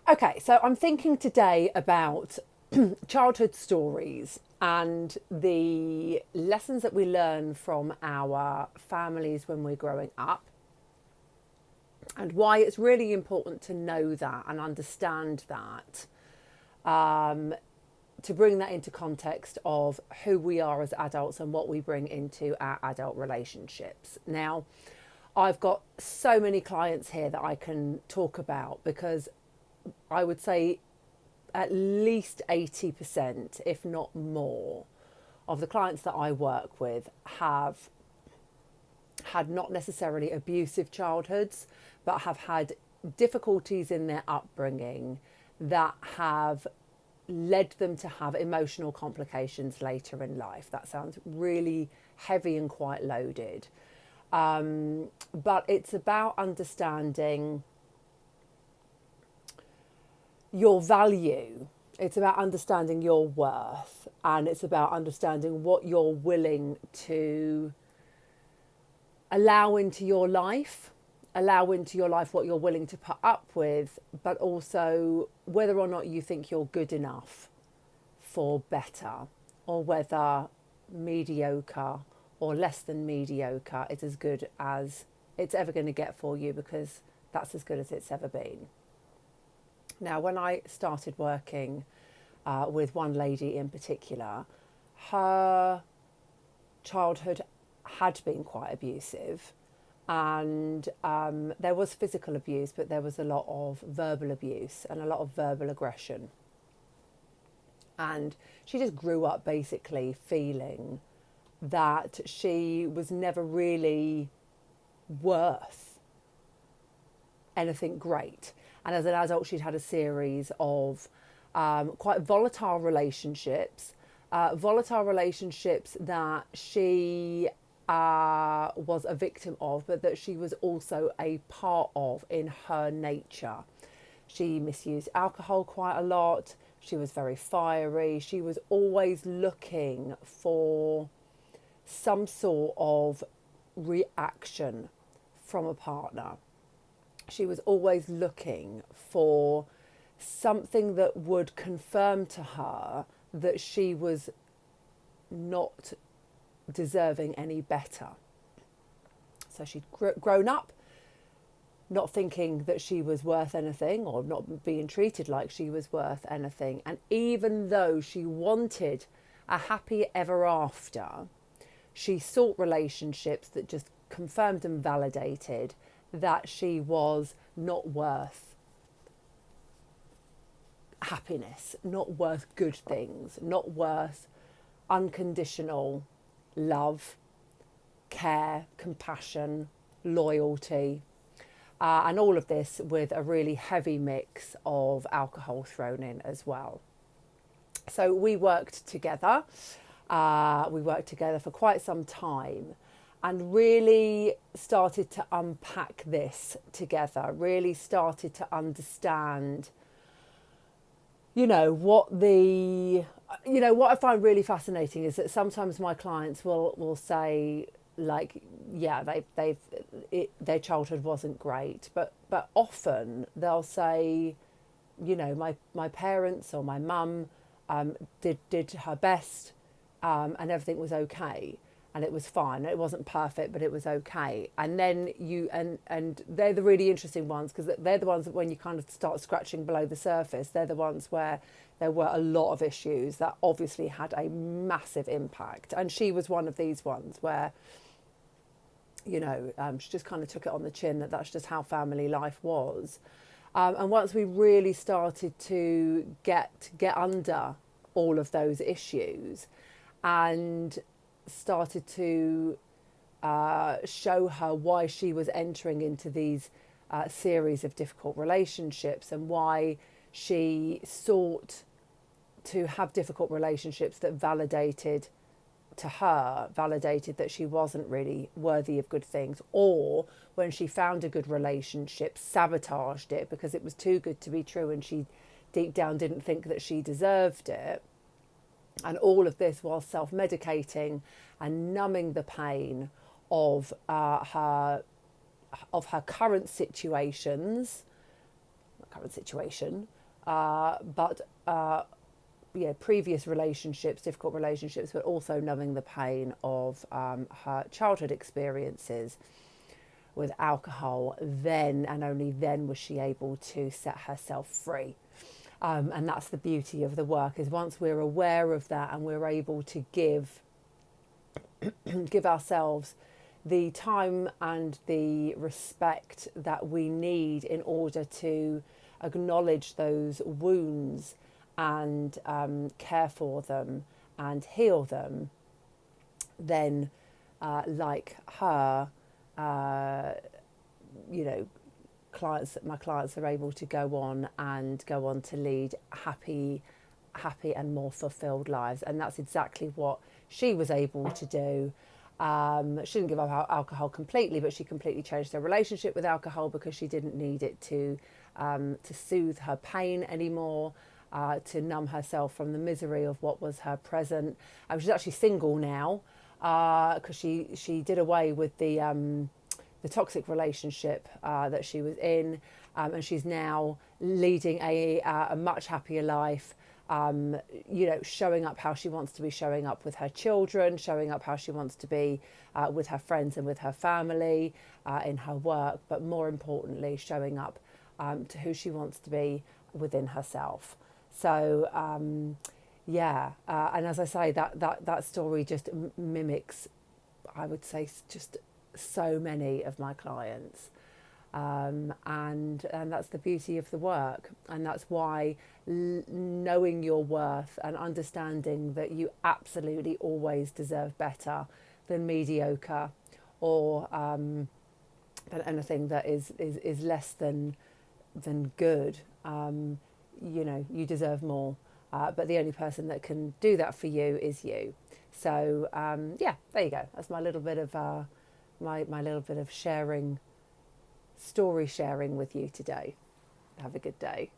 Okay, so I'm thinking today about childhood stories and the lessons that we learn from our families when we're growing up, and why it's really important to know that and understand that, to bring that into context of who we are as adults and what we bring into our adult relationships. Now, I've got so many clients here that I can talk about because I would say at least 80%, if not more, of the clients that I work with have had not necessarily abusive childhoods, but have had difficulties in their upbringing that have led them to have emotional complications later in life. That sounds really heavy and quite loaded. But it's about understanding your value. It's about understanding your worth, and it's about understanding what you're willing to allow into your life, what you're willing to put up with, but also whether or not you think you're good enough for better, or whether mediocre or less than mediocre is as good as it's ever going to get for you, because that's as good as it's ever been. Now, when I started working with one lady in particular, her childhood had been quite abusive, and there was physical abuse, but there was a lot of verbal abuse and a lot of verbal aggression. And she just grew up basically feeling that she was never really worth anything great. And as an adult, she'd had a series of quite volatile relationships that she was a victim of, but that she was also a part of in her nature. She misused alcohol quite a lot. She was very fiery. She was always looking for some sort of reaction from a partner. She was always looking for something that would confirm to her that she was not deserving any better. So she'd grown up not thinking that she was worth anything, or not being treated like she was worth anything. And even though she wanted a happy ever after, she sought relationships that just confirmed and validated that she was not worth happiness, not worth good things, not worth unconditional love, care, compassion, loyalty, and all of this with a really heavy mix of alcohol thrown in as well. So we worked together. We worked together for quite some time, and really started to unpack this together, really started to understand, what what I find really fascinating is that sometimes my clients will say, like, yeah, their childhood wasn't great, but often they'll say, my parents or my mum did her best, and everything was okay, and it was fine. It wasn't perfect, but it was okay. And then and they're the really interesting ones, because they're the ones that when you kind of start scratching below the surface, they're the ones where there were a lot of issues that obviously had a massive impact. And she was one of these ones where, she just kind of took it on the chin that that's just how family life was. And once we really started to get under all of those issues, and started to show her why she was entering into these series of difficult relationships, and why she sought to have difficult relationships that validated that she wasn't really worthy of good things, or when she found a good relationship, sabotaged it because it was too good to be true and she deep down didn't think that she deserved it. And all of this while self-medicating and numbing the pain of her current situations, current situation, but previous relationships, difficult relationships, but also numbing the pain of her childhood experiences with alcohol. Then and only then was she able to set herself free. And that's the beauty of the work, is once we're aware of that and we're able to give ourselves the time and the respect that we need in order to acknowledge those wounds and care for them and heal them, then like her, my clients are able to go on to lead happy and more fulfilled lives. And that's exactly what she was able to do. She didn't give up alcohol completely, but she completely changed her relationship with alcohol because she didn't need it to soothe her pain anymore, to numb herself from the misery of what was her present. She's actually single now, because she did away with the toxic relationship that she was in, and she's now leading a much happier life. Showing up how she wants to be showing up with her children, showing up how she wants to be with her friends and with her family, in her work, but more importantly, showing up to who she wants to be within herself. So, and as I say, that story just mimics, I would say, just so many of my clients. And that's the beauty of the work, and that's why knowing your worth and understanding that you absolutely always deserve better than mediocre, or than anything that is less than good. You deserve more, but the only person that can do that for you is you. So there you go. That's my little bit of my little bit of story sharing with you today. Have a good day.